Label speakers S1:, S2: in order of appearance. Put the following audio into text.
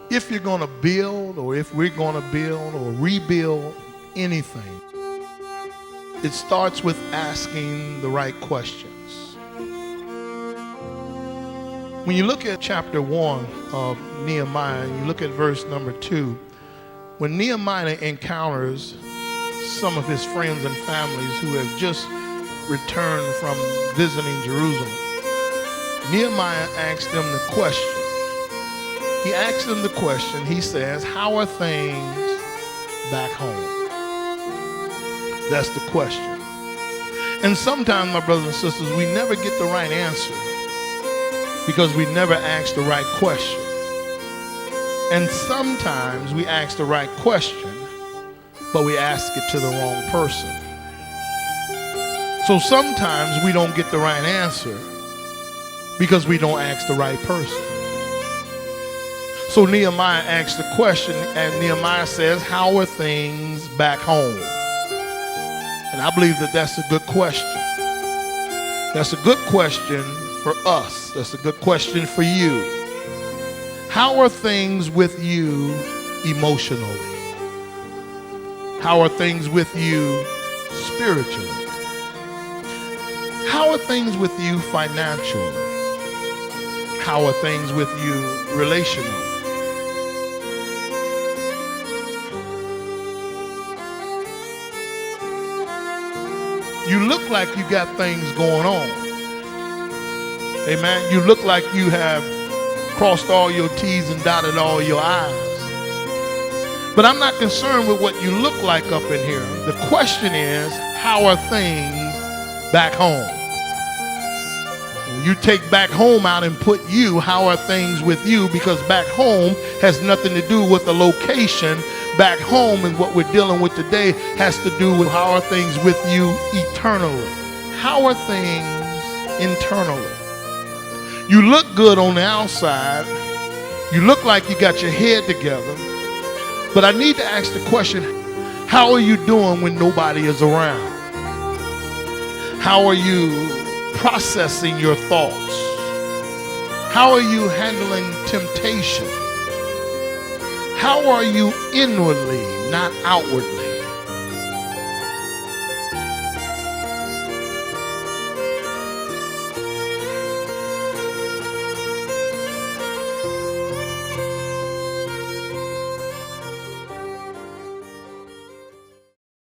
S1: If you're going to build, or if we're going to build or rebuild anything, it starts with asking the right questions. When you look at chapter 1 of Nehemiah, and you look at verse number 2, when Nehemiah encounters some of his friends and families who have just returned from visiting Jerusalem, Nehemiah asks them the question. He asks them the question, he says, how are things back home? That's the question. And sometimes, my brothers and sisters, we never get the right answer because we never ask the right question. And sometimes we ask the right question, but we ask it to the wrong person. So sometimes we don't get the right answer because we don't ask the right person. So Nehemiah asks the question, and Nehemiah says, how are things back home? And I believe that that's a good question. That's a good question for us. That's a good question for you. How are things with you emotionally? How are things with you spiritually? How are things with you financially? How are things with you relationally? You look like you got things going on. Amen. You look like you have crossed all your T's and dotted all your I's. But I'm not concerned with what you look like up in here. The question is, how are things back home? When you take back home out and put you, how are things with you? Because back home has nothing to do with the location. Back home and what we're dealing with today has to do with how are things with you eternally. How are things internally? You look good on the outside. You look like you got your head together. But I need to ask the question, how are you doing when nobody is around? How are you processing your thoughts? How are you handling temptation? How are you inwardly, not outwardly?